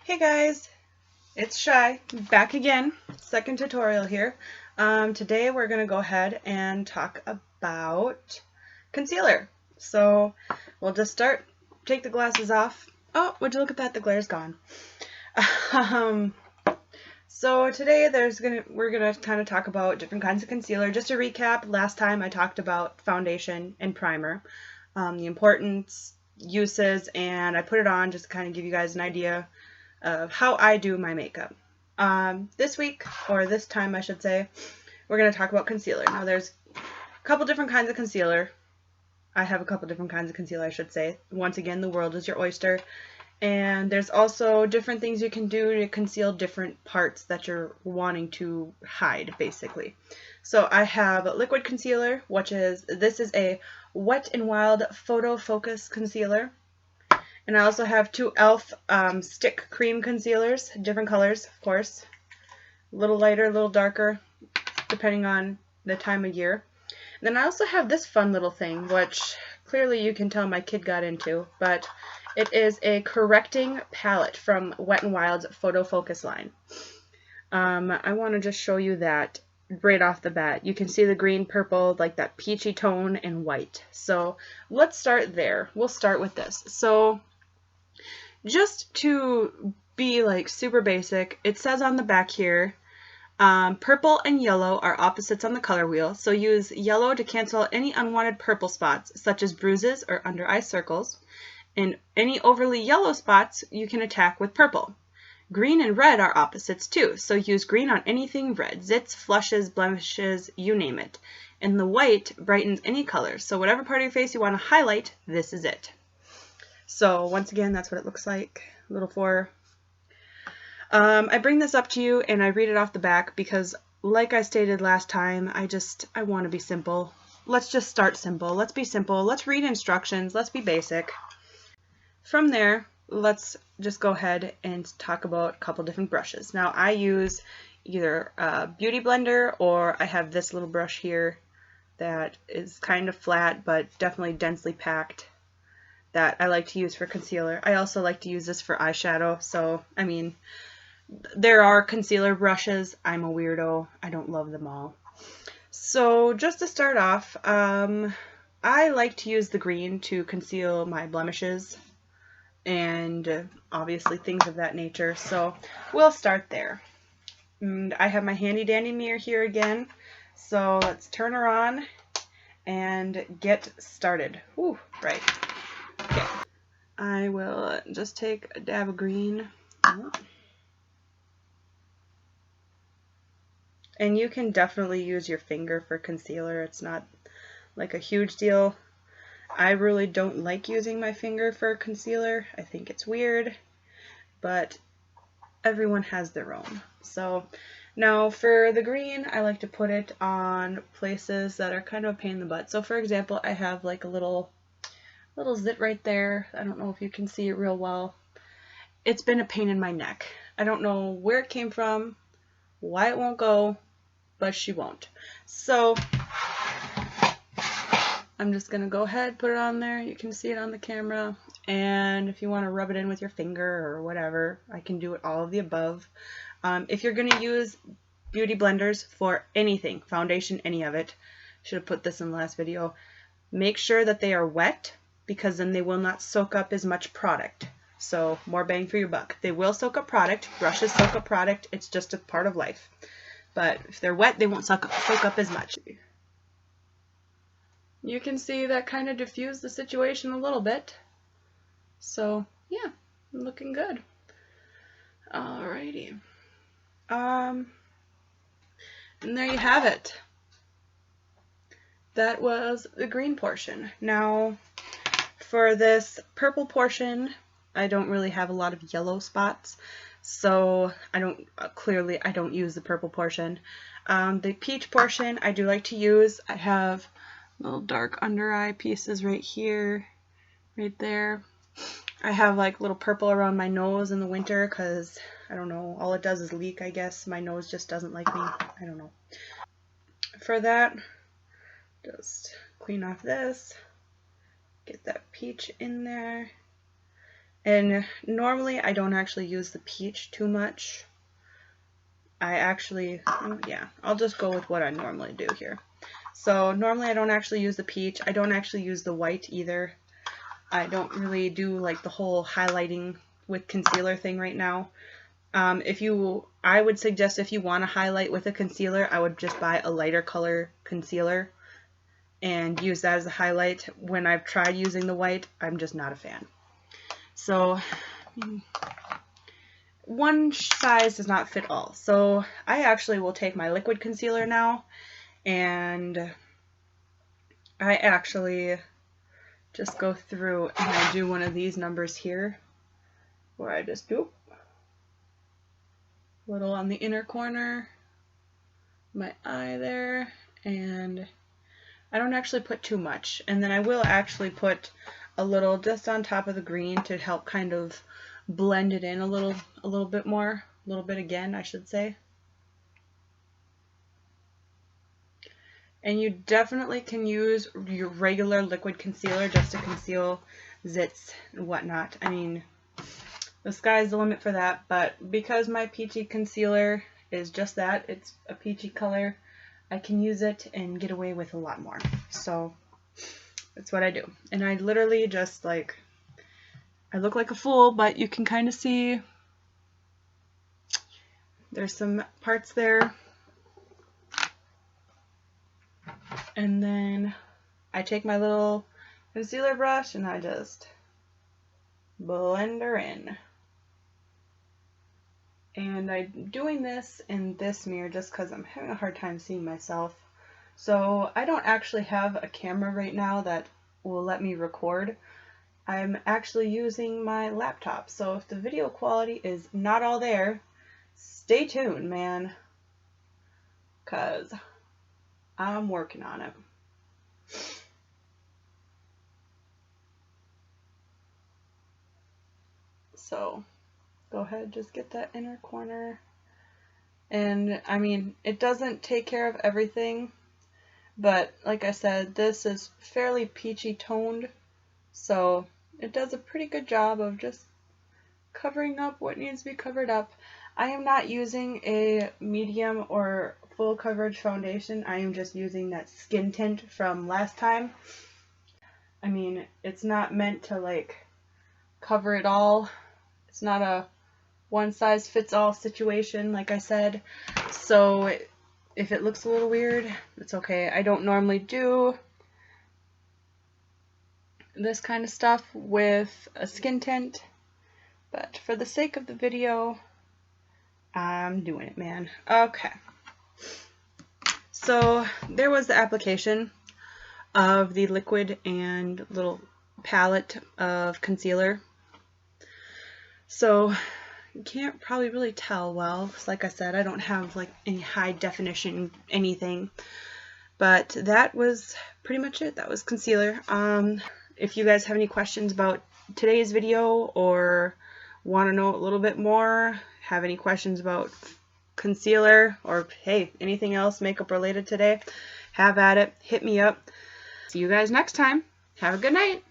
Hey guys, it's Shy, back again, second tutorial here. Today we're going to go ahead and talk about concealer. So we'll just start, take the glasses off. Oh, would you look at that, the glare's gone. So today we're gonna kind of talk about different kinds of concealer. Just to recap, last time I talked about foundation and primer, the importance, uses, and I put it on just to kind of give you guys an idea of how I do my makeup. This week, or this time I should say, we're going to talk about concealer. Now there's a couple different kinds of concealer. I have a couple different kinds of concealer, I should say. Once again, the world is your oyster. And there's also different things you can do to conceal different parts that you're wanting to hide, basically. So I have liquid concealer, this is a Wet n Wild Photo Focus Concealer. And I also have two e.l.f. Stick Cream Concealers, different colors, of course. A little lighter, a little darker, depending on the time of year. And then I also have this fun little thing, which clearly you can tell my kid got into, but it is a correcting palette from Wet n Wild's Photo Focus line. I want to just show you that right off the bat. You can see the green, purple, like that peachy tone, and white. So let's start there. We'll start with this. So just to be like super basic, it says on the back here, purple and yellow are opposites on the color wheel, so use yellow to cancel any unwanted purple spots, such as bruises or under eye circles, and any overly yellow spots you can attack with purple. Green and red are opposites too, so use green on anything red, zits, flushes, blemishes, you name it. And the white brightens any color, so whatever part of your face you want to highlight, this is it. So once again, that's what it looks like. Little 4. I bring this up to you and I read it off the back because, like I stated last time, I want to be simple. Let's just start simple. Let's be simple. Let's read instructions. Let's be basic. From there, let's just go ahead and talk about a couple different brushes. Now, I use either a Beauty Blender or I have this little brush here that is kind of flat but definitely densely packed, that I like to use for concealer. I also like to use this for eyeshadow. So, I mean, there are concealer brushes. I'm a weirdo. I don't love them all. So just to start off, I like to use the green to conceal my blemishes and obviously things of that nature. So we'll start there. And I have my handy dandy mirror here again. So let's turn her on and get started. Ooh, right. Okay. I will just take a dab of green. And you can definitely use your finger for concealer. It's not like a huge deal. I really don't like using my finger for concealer. I think it's weird, but everyone has their own. So now for the green, I like to put it on places that are kind of a pain in the butt. So for example, I have like a little zit right there. I don't know if you can see it real well. It's been a pain in my neck. I don't know where it came from, why it won't go, but she won't. So I'm just going to go ahead, put it on there. You can see it on the camera. And if you want to rub it in with your finger or whatever, I can do it all of the above. If you're going to use beauty blenders for anything, foundation, any of it, should have put this in the last video, make sure that they are wet, because then they will not soak up as much product. So more bang for your buck. They will soak up product. Brushes soak up product. It's just a part of life. But if they're wet, they won't soak up as much. You can see that kind of diffused the situation a little bit. So yeah, looking good. Alrighty. And there you have it. That was the green portion. Now for this purple portion, I don't really have a lot of yellow spots, so I don't use the purple portion. The peach portion I do like to use. I have little dark under eye pieces right here, right there. I have like little purple around my nose in the winter because, I don't know, all it does is leak, I guess. My nose just doesn't like me. I don't know. For that, just clean off this, get that peach in there, And normally I don't actually use the peach too much. I'll just go with what I normally do here. So normally I don't actually use the peach. I don't actually use the white either. I don't really do like the whole highlighting with concealer thing right now. I would suggest if you want to highlight with a concealer, I would just buy a lighter color concealer and use that as a highlight. When I've tried using the white, I'm just not a fan. So one size does not fit all. So I actually will take my liquid concealer now, and I actually just go through and I do one of these numbers here where I just do a little on the inner corner, my eye there, and I don't actually put too much. And then I will actually put a little just on top of the green to help kind of blend it in a little bit more, a little bit again, I should say. And you definitely can use your regular liquid concealer just to conceal zits and whatnot. I mean, the sky's the limit for that, but because my peachy concealer is just that, it's a peachy color, I can use it and get away with a lot more. So that's what I do. And I literally just like, I look like a fool, but you can kind of see there's some parts there. And then I take my little concealer brush and I just blend her in. And I'm doing this in this mirror just because I'm having a hard time seeing myself. So I don't actually have a camera right now that will let me record. I'm actually using my laptop. So if the video quality is not all there, stay tuned, man, because I'm working on it. So go ahead, just get that inner corner. And I mean, it doesn't take care of everything, but like I said, this is fairly peachy toned, so it does a pretty good job of just covering up what needs to be covered up. I am not using a medium or full coverage foundation. I am just using that skin tint from last time. I mean, it's not meant to like cover it all. It's not a one size fits all situation, like I said. So if it looks a little weird, it's okay. I don't normally do this kind of stuff with a skin tint, but for the sake of the video, I'm doing it, man. Okay. So there was the application of the liquid and little palette of concealer. So you can't probably really tell well, because like I said, I don't have like any high definition anything. But that was pretty much it. That was concealer. If you guys have any questions about today's video or want to know a little bit more, have any questions about concealer, or hey, anything else makeup related today, have at it. Hit me up. See you guys next time. Have a good night.